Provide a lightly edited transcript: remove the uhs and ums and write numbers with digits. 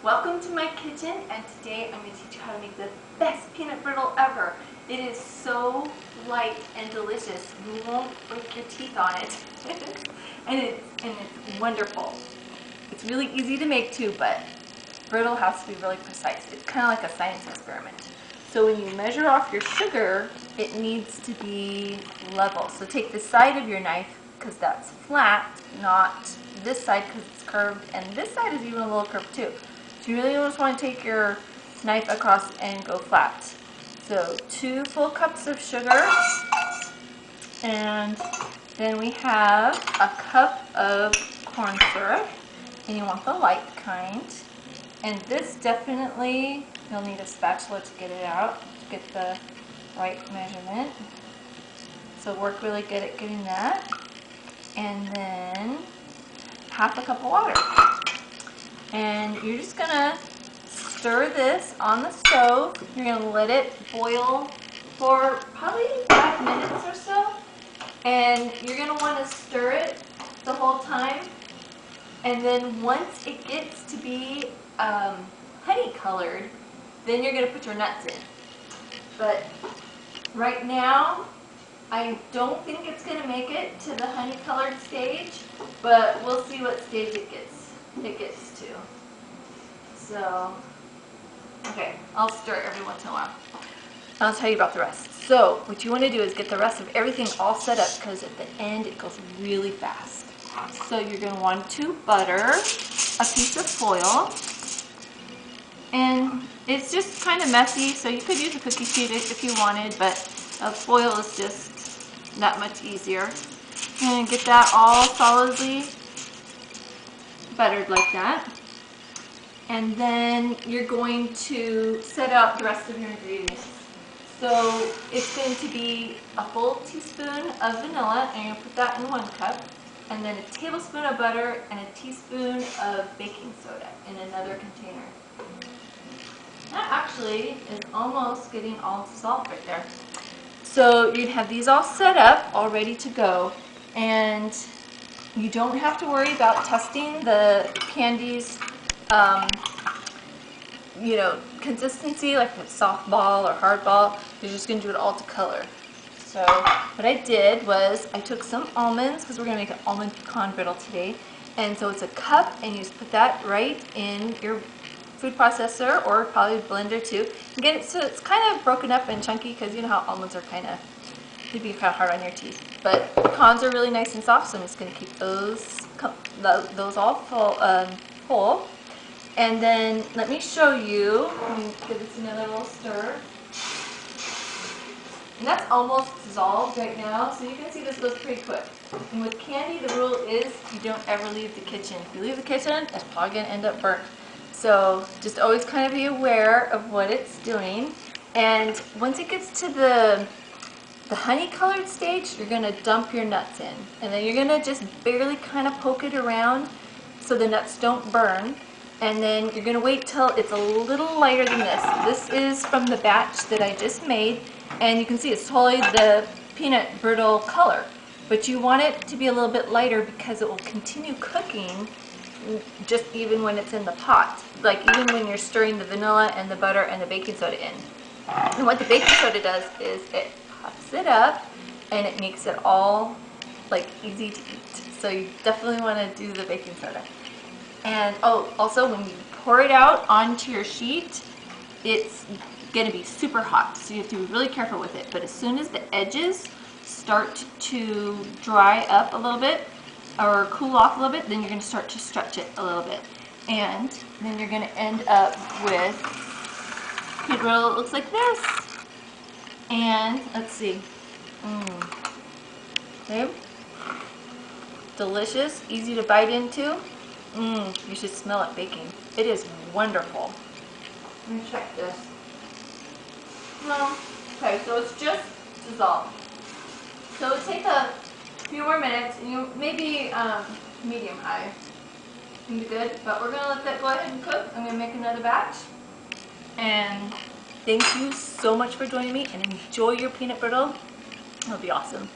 Welcome to my kitchen, and today I'm going to teach you how to make the best peanut brittle ever. It is so light and delicious. You won't break your teeth on it. and it's wonderful. It's really easy to make too, but brittle has to be really precise. It's kind of like a science experiment. So when you measure off your sugar, it needs to be level. So take the side of your knife, because that's flat, not this side because it's curved, and this side is even a little curved too. So you really just want to take your knife across and go flat. So 2 full cups of sugar, and then we have a cup of corn syrup, and you want the light kind. And this definitely, you'll need a spatula to get it out, to get the right measurement. So work really good at getting that. And then half a cup of water. And you're just gonna stir this on the stove. You're gonna let it boil for probably 5 minutes or so. And you're gonna wanna stir it the whole time. And then once it gets to be honey colored, then you're gonna put your nuts in. But right now, I don't think it's going to make it to the honey colored stage, but we'll see what stage it gets to. So, okay, I'll stir every once in a while. I'll tell you about the rest. So, what you want to do is get the rest of everything all set up, because at the end it goes really fast. So you're going to want to butter a piece of foil, and it's just kind of messy, so you could use a cookie sheet if you wanted, but foil is just that much easier. And get that all solidly buttered like that. And then you're going to set out the rest of your ingredients. So it's going to be a full teaspoon of vanilla, and you're going to put that in 1 cup. And then a tablespoon of butter and a teaspoon of baking soda in another container. That actually is almost getting all dissolved right there. So you'd have these all set up, all ready to go, and you don't have to worry about testing the candy's, consistency, like a soft ball or hard ball. You're just going to do it all to color. So what I did was I took some almonds, because we're going to make an almond pecan brittle today, and so it's a cup, and you just put that right in your food processor, or probably blender too, and get it so it's kind of broken up and chunky, because you know how almonds are they'd be kind of hard on your teeth. But pecans are really nice and soft, so I'm just going to keep those all full. And then let me show you. Let me give this another little stir. And that's almost dissolved right now, so you can see this goes pretty quick. And with candy, the rule is you don't ever leave the kitchen. If you leave the kitchen, it's probably going to end up burnt. So just always kind of be aware of what it's doing. And once it gets to the honey colored stage, you're going to dump your nuts in. And then you're going to just barely kind of poke it around so the nuts don't burn. And then you're going to wait till it's a little lighter than this. This is from the batch that I just made. And you can see it's totally the peanut brittle color. But you want it to be a little bit lighter because it will continue cooking just even when it's in the pot, like even when you're stirring the vanilla and the butter and the baking soda in. And what the baking soda does is it puffs it up and it makes it all like easy to eat. So you definitely want to do the baking soda. And oh, also when you pour it out onto your sheet, it's going to be super hot, so you have to be really careful with it. But as soon as the edges start to dry up a little bit, or cool off a little bit, then you're going to start to stretch it a little bit. And then you're going to end up with peanut brittle that looks like this. And let's see. Okay. Delicious, easy to bite into. You should smell it baking. It is wonderful. Let me check this. No. Okay, so it's just dissolved. So it'll take a few more minutes, and you maybe medium high can be good, but we're gonna let that go ahead and cook. I'm gonna make another batch, and thank you so much for joining me, and enjoy your peanut brittle. It'll be awesome.